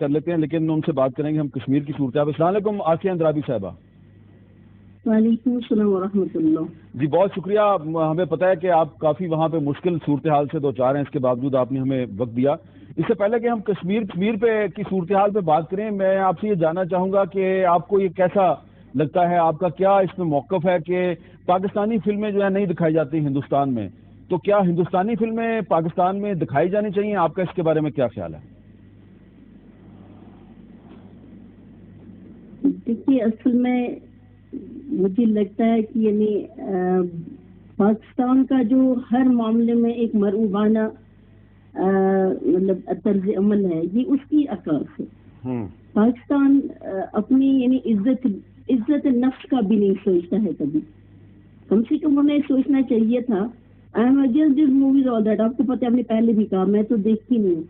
کر لیتے ہیں، لیکن ان سے بات کریں گے ہم کشمیر کی صورتحال۔ السلام علیکم آسیہ اندرابی صاحبہ۔ وعلیکم السلام ورحمۃ اللہ۔ جی بہت شکریہ، ہمیں پتہ ہے کہ آپ کافی وہاں پہ مشکل صورتحال سے دو چار ہیں، اس کے باوجود آپ نے ہمیں وقت دیا۔ اس سے پہلے کہ ہم کشمیر پہ کی صورتحال پہ بات کریں، میں آپ سے یہ جاننا چاہوں گا کہ آپ کو یہ کیسا لگتا ہے، آپ کا کیا اس میں موقف ہے کہ پاکستانی فلمیں جو ہے نہیں دکھائی جاتی ہندوستان میں، تو کیا ہندوستانی فلمیں پاکستان میں دکھائی جانی چاہیے؟ آپ کا اس کے بارے میں کیا خیال ہے؟ دیکھیے، اصل میں مجھے لگتا ہے کہ یعنی پاکستان کا جو ہر معاملے میں ایک مرعوبانہ مطلب طرز عمل ہے، یہ اس کی عکاس ہے۔ پاکستان اپنی یعنی عزت نفس کا بھی نہیں سوچتا ہے کبھی، کم سے کم انہیں سوچنا چاہیے تھا۔ I am against this movies all that, آپ کو پتہ ہے، آپ نے پہلے بھی کہا، میں تو دیکھتی نہیں ہوں،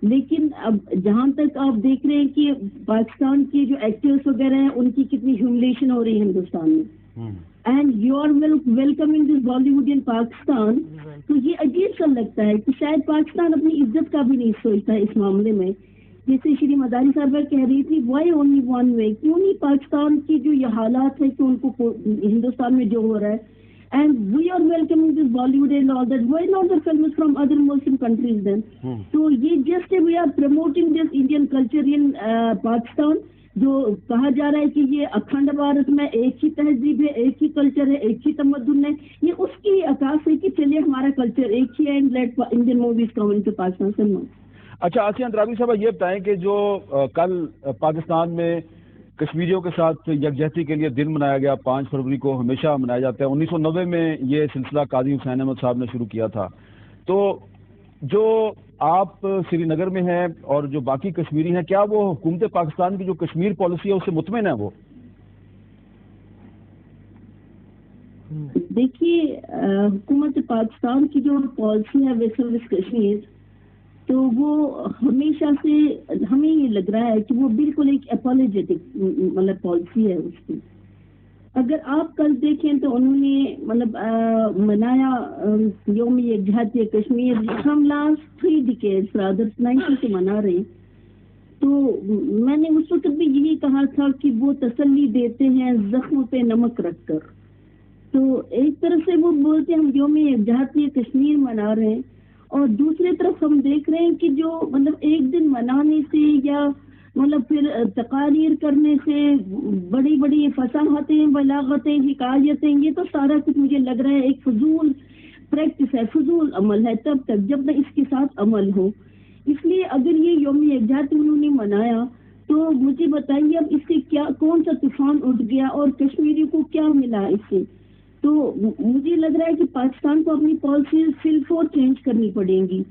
لیکن اب جہاں تک آپ دیکھ رہے ہیں کہ پاکستان کے جو ایکٹرس وغیرہ ہیں ان کی کتنی ہیوملیشن ہو رہی ہے ہندوستان میں، and you are welcoming this Bollywood in Pakistan, تو یہ عجیب سا لگتا ہے کہ شاید پاکستان اپنی عزت کا بھی نہیں سوچتا ہے اس معاملے میں۔ جیسے شری مداری صاحبہ کہہ رہی تھی، وائی اونلی ون وے، کیوں نہیں پاکستان کی جو یہ حالات ہے کہ ان کو ہندوستان میں جو ہو رہا ہے، and we are welcoming this Bollywood and all that, why not the films from other Muslim countries then? So یہ just we are promoting this Indian culture in Pakistan، جو کہا جا رہا ہے کہ یہ اکھنڈ بھارت میں ایک ہی تہذیب ہے، ایک ہی کلچر ہے، ایک ہی تمدن ہے، یہ اس کی عکاس ہے کہ چلیے ہمارا کلچر ایک ہی ہے، and let Indian movies come into Pakistan cinema. اچھا آسیہ اندرابی صاحبہ، یہ بتائیں کہ جو کل پاکستان میں کشمیریوں کے ساتھ یکجہتی کے لیے دن منایا گیا، 5 فروری کو ہمیشہ منایا جاتا ہے، 1990 میں یہ سلسلہ قاضی حسین احمد صاحب نے شروع کیا تھا، تو جو آپ سری نگر میں ہیں اور جو باقی کشمیری ہیں، کیا وہ حکومت پاکستان کی جو کشمیر پالیسی ہے اس سے مطمئن ہے وہ؟ دیکھیے، حکومت پاکستان کی جو پالیسی ہے ویسٹ کشمیر، تو وہ ہمیشہ سے ہمیں یہ لگ رہا ہے کہ وہ بالکل ایک اپالوجیٹک مطلب پالیسی ہے اس کی۔ اگر آپ کل دیکھیں تو انہوں نے مطلب منایا یوم یکجہتی کشمیر، ہم لاسٹ 3 ڈیکیڈز رادر 90 سے منا رہے ہیں، تو میں نے اس وقت بھی یہی کہا تھا کہ وہ تسلی دیتے ہیں زخموں پہ نمک رکھ کر۔ تو ایک طرف سے وہ بولتے ہیں ہم یوم یکجہتی کشمیر منا رہے ہیں، اور دوسری طرف ہم دیکھ رہے ہیں کہ جو مطلب ایک دن منانے سے یا مطلب پھر تقاریر کرنے سے بڑی بڑی فصاحتیں، بلاغتیں، حکایتیں، یہ تو سارا کچھ مجھے لگ رہا ہے ایک فضول پریکٹس ہے، فضول عمل ہے تب تک جب تک اس کے ساتھ عمل ہو۔ اس لیے اگر یہ یوم یکجہتی انہوں نے منایا تو مجھے بتائیے اب اس سے کیا کون سا طوفان اٹھ گیا اور کشمیری کو کیا ملا اس سے؟ تو مجھے لگ رہا ہے کہ پاکستان کو اپنی پالیسی فور چینج کرنی پڑیں گی،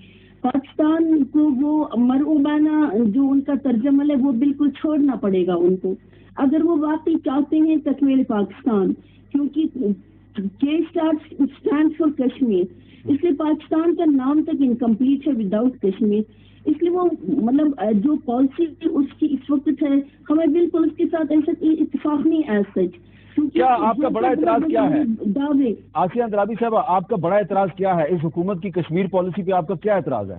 پاکستان کو وہ مرعوبانہ جو ان کا طرز عمل ہے وہ بالکل چھوڑنا پڑے گا ان کو، اگر وہ واقعی چاہتے ہیں تکمیل پاکستان، کیونکہ کے اسٹینڈ فار کشمیر، اس لیے پاکستان کا نام تک انکمپلیٹ ہے وداؤٹ کشمیر، اس لیے وہ مطلب جو پالیسی اس کی اس وقت ہے ہمیں بالکل اس کے ساتھ ایسا اتفاق نہیں ایز سچ۔ کیا آپ کا بڑا اعتراض کیا ہے آسیہ اندرابی صاحب، آپ کا بڑا اعتراض کیا ہے اس حکومت کی کشمیر پالیسی پہ؟ آپ کا کیا اعتراض ہے؟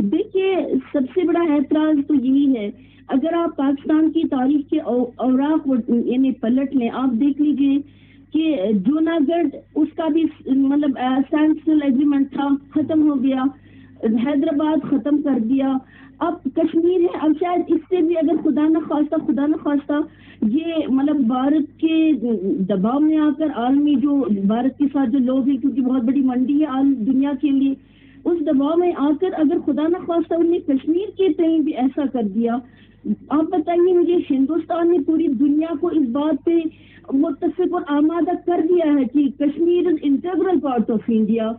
دیکھیے، سب سے بڑا اعتراض تو یہی ہے، اگر آپ پاکستان کی تاریخ کے اوراق یعنی پلٹ لیں، آپ دیکھ لیجئے کہ جوناگڑھ اس کا بھی مطلب اسٹینڈ اسٹل ایگریمنٹ تھا، ختم ہو گیا، حیدرآباد ختم کر دیا، اب کشمیر ہے، اب شاید اس سے بھی اگر خدا نخواستہ یہ مطلب بھارت کے دباؤ میں آ کر عالمی جو بھارت کے ساتھ جو لوگ ہیں، کیونکہ بہت بڑی منڈی ہے دنیا کے لیے، اس دباؤ میں آ کر اگر خدا نخواستہ انہوں نے کشمیر کے تئیں بھی ایسا کر دیا، آپ بتائیے مجھے، ہندوستان نے پوری دنیا کو اس بات پہ متفق اور آمادہ کر دیا ہے کہ Kashmir is integral part of India,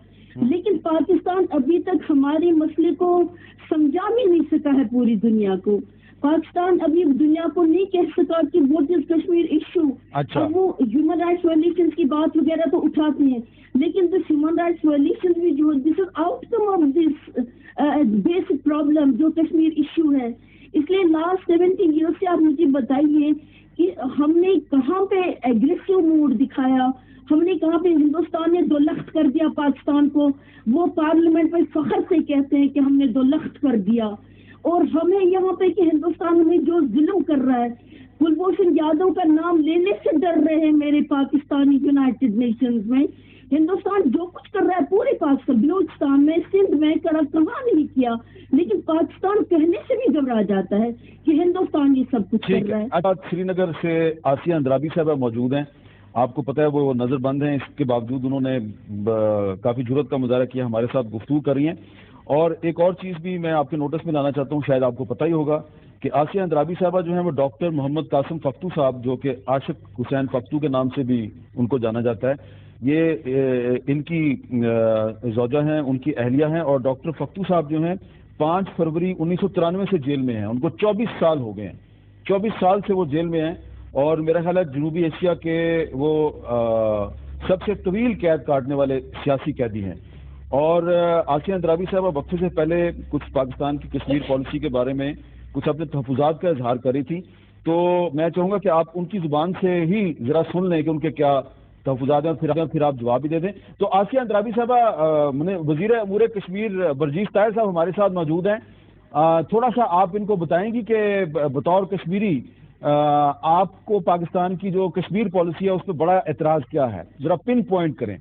لیکن پاکستان ابھی تک ہمارے مسئلے کو سمجھا بھی نہیں سکا ہے پوری دنیا کو۔ پاکستان ابھی دنیا کو نہیں کہہ سکا کہ واٹ از کشمیر ایشو۔ اچھا، وہ ہیومن رائٹس وائلیشن کی بات وغیرہ تو اٹھاتے ہیں، لیکن دس ہیومن رائٹس وائلیشن بھی جو this is outcome of this basic problem جو کشمیر ایشو ہے۔ اس لیے لاسٹ 70 ایئر سے آپ مجھے بتائیے کہ ہم نے کہاں پہ ایگریسو موڈ دکھایا، ہم نے کہاں پہ ہندوستان نے 2 لخت کر دیا پاکستان کو، وہ پارلیمنٹ میں فخر سے کہتے ہیں کہ ہم نے 2 لخت کر دیا، اور ہمیں یہاں پہ کہ ہندوستان میں جو ظلم کر رہا ہے، کلبھوشن یادو کا نام لینے سے ڈر رہے ہیں میرے پاکستانی یونائٹڈ نیشنز میں. ہندوستان جو کچھ کر رہا ہے پورے پاکستان، بلوچستان میں، سندھ میں کہاں نہیں کیا، لیکن پاکستان کہنے سے بھی گھبرا جاتا ہے کہ ہندوستان یہ سب کچھ کر رہا ہے. سری نگر سے آسیہ اندرابی صاحبہ موجود ہیں. آپ کو پتہ ہے وہ نظر بند ہیں، اس کے باوجود انہوں نے کافی جرأت کا مظاہرہ کیا، ہمارے ساتھ گفتگو کر رہی ہیں. اور ایک اور چیز بھی میں آپ کے نوٹس میں لانا چاہتا ہوں، شاید آپ کو پتہ ہی ہوگا کہ آسیہ اندرابی صاحبہ جو ہیں وہ ڈاکٹر محمد قاسم فختو صاحب، جو کہ عاشق حسین فختو کے نام سے بھی ان کو جانا جاتا ہے، یہ ان کی زوجہ ہیں، ان کی اہلیہ ہیں. اور ڈاکٹر فختو صاحب جو ہیں 5 فروری 1993 سے جیل میں ہیں. ان کو 24 سال ہو گئے ہیں، 24 سال سے وہ جیل میں ہیں. اور میرا خیال ہے جنوبی ایشیا کے وہ سب سے طویل قید کاٹنے والے سیاسی قیدی ہیں. اور آسیہ اندرابی صاحبہ وقفے سے پہلے کچھ پاکستان کی کشمیر پالیسی کے بارے میں کچھ اپنے تحفظات کا اظہار کر رہی تھی، تو میں چاہوں گا کہ آپ ان کی زبان سے ہی ذرا سن لیں کہ ان کے کیا تحفظات ہیں، پھر آپ جواب بھی دے دیں. تو آسیہ اندرابی صاحبہ، وزیر امور کشمیر برجیش طاہر صاحب ہمارے ساتھ موجود ہیں. تھوڑا سا آپ ان کو بتائیں گی کہ بطور کشمیری آپ کو پاکستان کی جو کشمیر پالیسی ہے اس پہ بڑا اعتراض کیا ہے، ذرا پن پوائنٹ کریں.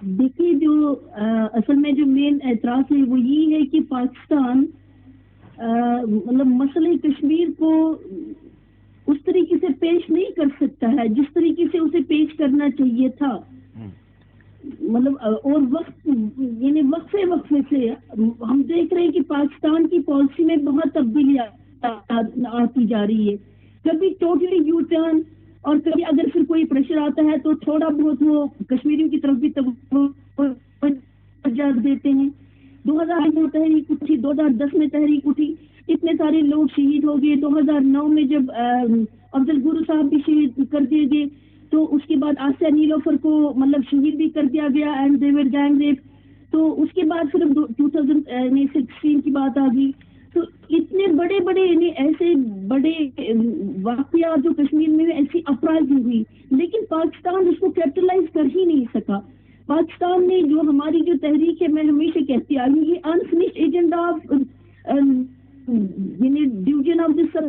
دیکھیے، جو اصل میں جو مین اعتراض ہے وہ یہ ہے کہ پاکستان مطلب مسئلہ کشمیر کو اس طریقے سے پیش نہیں کر سکتا ہے جس طریقے سے اسے پیش کرنا چاہیے تھا. مطلب اور وقت یعنی وقفے سے ہم دیکھ رہے ہیں کہ پاکستان کی پالیسی میں بہت تبدیلی آتی جا رہی ہے. کبھی ٹوٹلی یو ٹرن، اور کبھی اگر پھر کوئی پریشر آتا ہے تو تھوڑا بہت وہ کشمیریوں کی طرف بھی توجہ دیتے ہیں. 2008 میں تحریک اٹھی، 2010 میں تحریک اٹھی، اتنے سارے لوگ شہید ہو گئے. 2009 میں جب افضل گرو صاحب بھی شہید کر دیے گئے تو اس کے بعد آسیہ نیلوفر کو مطلب شہید بھی کر دیا گیا and they were gang rape. تو اس کے بعد پھر 2016 کی بات آ گئی. تو اتنے بڑے یعنی ایسے بڑے واقعات جو کشمیر میں ایسی افراد ہوئی، لیکن پاکستان اس کو کیپٹلائز کر ہی نہیں سکا. پاکستان نے جو ہماری جو تحریک ہے، میں ہمیشہ کہتی آئی ہوں، یہ انفنشڈ ایجنڈا آف یعنی division of the sub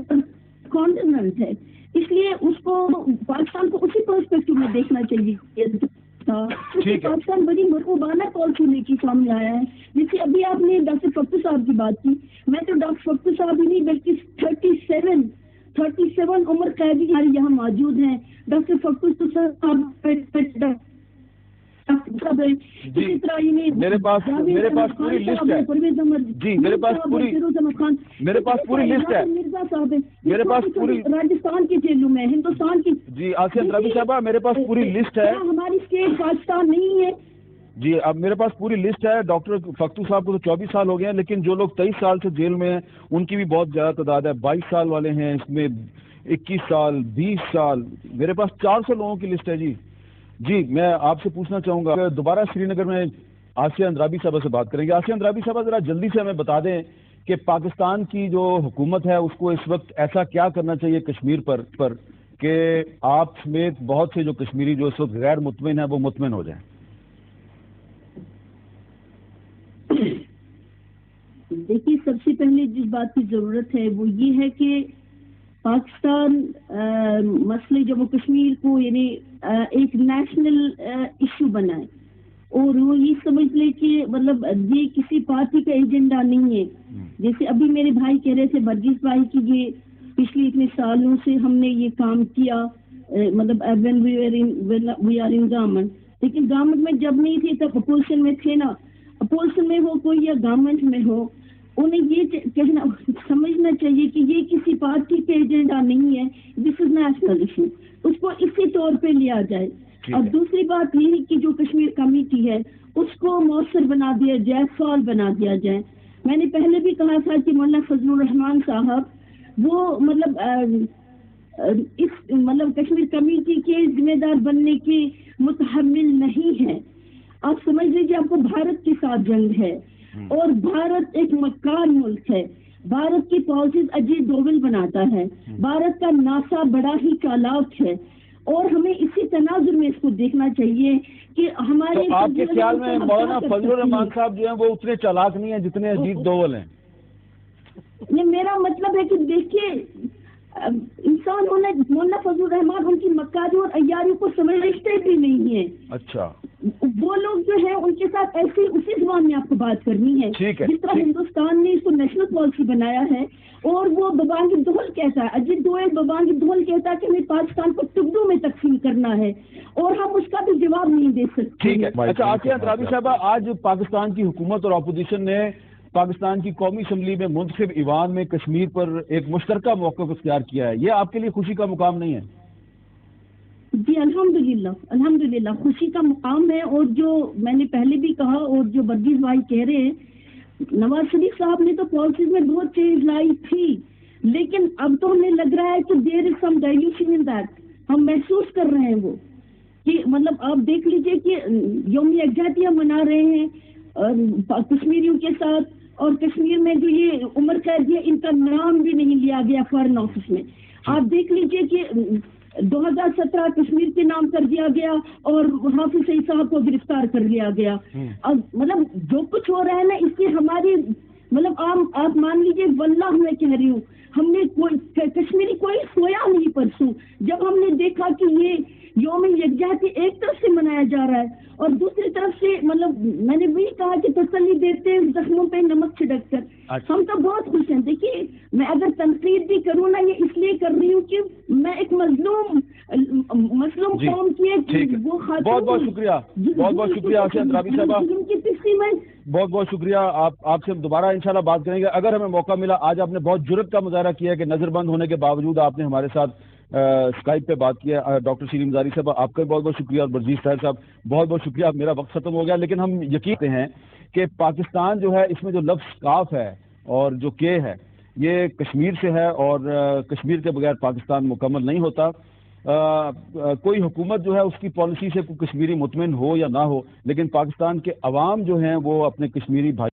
continent ہے. اس لیے اس کو پاکستان کو اسی پرسپیکٹو میں دیکھنا چاہیے تھا. پاکستان بڑی مرغوبانہ پالیسی لے کے سامنے آیا ہے. جیسے ابھی آپ نے ڈاکٹر فختو صاحب کی بات کی، میں تو ڈاکٹر فختو صاحب ہی نہیں بلکہ 37 عمر قیدی ہمارے یہاں موجود ہیں. ڈاکٹر فختو صاحب میرے پاس پوری لسٹ ہے. جی میرے پاس پوری لسٹ ہے. میرے پاس پوری راجستھان کی جیلوں میں، ہندوستان کی. جی آسیہ اندرابی صاحبہ میرے پاس پوری لسٹ ہے. ہماری اسٹیٹ پاکستان نہیں ہے. جی اب میرے پاس پوری لسٹ ہے. ڈاکٹر فختو صاحب کو تو 24 سال ہو گئے ہیں، لیکن جو لوگ 23 سال سے جیل میں ہیں ان کی بھی بہت زیادہ تعداد ہے. 22 سال والے ہیں اس میں، 21 سال، 20 سال. میرے پاس 400 لوگوں کی لسٹ ہے. جی میں آپ سے پوچھنا چاہوں گا، دوبارہ سری نگر میں آسیہ اندرابی صاحبہ سے بات کریں گے. آسیہ اندرابی صاحبہ ذرا جلدی سے ہمیں بتا دیں کہ پاکستان کی جو حکومت ہے اس کو اس وقت ایسا کیا کرنا چاہیے کشمیر پر کہ آپ سمیت بہت سے جو کشمیری جو اس وقت غیر مطمئن ہیں وہ مطمئن ہو جائیں. دیکھیے، سب سے پہلے جس بات کی ضرورت ہے وہ یہ ہے کہ پاکستان مسئلے جموں کشمیر کو یعنی ایک نیشنل ایشو بنائے، اور وہ یہ سمجھ لے کہ مطلب یہ کسی پارٹی کا ایجنڈا نہیں ہے. جیسے ابھی میرے بھائی کہہ رہے تھے، برجیش بھائی، کی یہ پچھلے اتنے سالوں سے ہم نے یہ کام کیا، مطلب وی آر ان گورنمنٹ، لیکن گورنمنٹ میں جب نہیں تھے تب اپوزیشن میں تھے نا. اپوزیشن میں ہو کوئی یا گورنمنٹ میں ہو، انہیں یہ کہنا سمجھنا چاہیے کہ یہ کسی پارٹی کے ایجنڈا نہیں ہے، دس از نیشنل ایشو. اس کو اسی طور پہ لیا جائے. اور دوسری بات یہ ہے کہ جو کشمیر کمیٹی ہے اس کو مؤثر بنا دیا جائے، فعال بنا دیا جائے. میں نے پہلے بھی کہا تھا کہ مولانا فضل الرحمان صاحب وہ مطلب اس مطلب کشمیر کمیٹی کے ذمہ دار بننے کے متحمل نہیں ہے. آپ سمجھ لیجیے، آپ کو بھارت کے ساتھ جنگ ہے اور بھارت ایک مکار ملک ہے. بھارت کی پالیسیز اجیت ڈوبل بناتا ہے. بھارت کا ناسا بڑا ہی چالاک ہے. اور ہمیں اسی تناظر میں اس کو دیکھنا چاہیے کہ ہمارے آپ کے خیال میں مولانا فضل الرحمان صاحب جو ہیں وہ اتنے چالاک نہیں ہیں جتنے اجیت دوول ہیں؟ میرا مطلب ہے کہ دیکھیے انسان مولانا فضل الرحمان ان کی مکاری اور عیاریوں کو سمجھتے بھی نہیں ہیں. اچھا وہ لوگ جو ہیں ان کے ساتھ ایسی اسی زبان میں آپ کو بات کرنی ہے جس طرح ہندوستان نے اس کو نیشنل پالیسی بنایا ہے. اور وہ ببانگی دھول کہتا ہے، اجیت دوول ببانگی دھول کہتا ہے کہ ہمیں پاکستان کو ٹکڑوں میں تقسیم کرنا ہے اور ہم اس کا بھی جواب نہیں دے سکتے. ٹھیک ہے. اچھا آسیہ اندرابی صاحبہ، آج پاکستان کی حکومت اور اپوزیشن نے پاکستان کی قومی اسمبلی میں منتخب ایوان میں کشمیر پر ایک مشترکہ موقف اختیار کیا ہے، یہ آپ کے لیے خوشی کا مقام نہیں ہے؟ جی الحمدللہ خوشی کا مقام ہے. اور جو میں نے پہلے بھی کہا اور جو برگیز بھائی کہہ رہے ہیں، نواز شریف صاحب نے تو پالیسیز میں بہت چینج لائی تھی، لیکن اب تو ہمیں لگ رہا ہے کہ دیر از سم ڈائلیوشن ان دیٹ. ہم محسوس کر رہے ہیں وہ کہ مطلب آپ دیکھ لیجئے کہ یوم یکجہتیاں منا رہے ہیں کشمیریوں کے ساتھ، اور کشمیر میں جو یہ عمر قید ہے ان کا نام بھی نہیں لیا گیا فارن آفس میں. آپ دیکھ لیجئے کہ 2017 کشمیر کے نام کر دیا گیا اور حافظ سعید صاحب کو گرفتار کر لیا گیا. اب مطلب جو کچھ ہو رہا ہے نا، اس سے ہماری مطلب آپ مان لیجئے، واللہ میں کہہ رہی ہوں، ہم نے کشمیری کوئی سویا نہیں پرسوں جب ہم نے دیکھا کہ یہ یوم یکجہتی ایک طرف سے منایا جا رہا ہے اور دوسری طرف سے مطلب میں نے وہی کہا کہ تسلی دیتے ہیں زخموں پہ نمک چھڑک کر. ہم تو بہت خوش ہیں. دیکھیے میں اگر تنقید بھی کروں نا، یہ اس لیے کر رہی ہوں کہ میں ایک مظلوم قوم کی وہ خاتون. بہت بہت شکریہ، بہت بہت شکریہ آسیہ اندرابی صاحبہ، بہت بہت شکریہ. آپ سے ہم دوبارہ انشاءاللہ بات کریں گے اگر ہمیں موقع ملا. آج آپ نے بہت جرأت کا مظاہرہ کیا کہ نظر بند ہونے کے باوجود آپ نے ہمارے ساتھ اسکائپ پہ بات کیا. ڈاکٹر شیرین مزاری صاحب آپ کا بہت بہت شکریہ، اور برجیز طاہر صاحب بہت بہت شکریہ. میرا وقت ختم ہو گیا، لیکن ہم یقین ہیں کہ پاکستان جو ہے اس میں جو لفظ کاف ہے اور جو کے ہے یہ کشمیر سے ہے، اور کشمیر کے بغیر پاکستان مکمل نہیں ہوتا. کوئی حکومت جو ہے اس کی پالیسی سے کوئی کشمیری مطمئن ہو یا نہ ہو، لیکن پاکستان کے عوام جو ہیں وہ اپنے کشمیری بھائی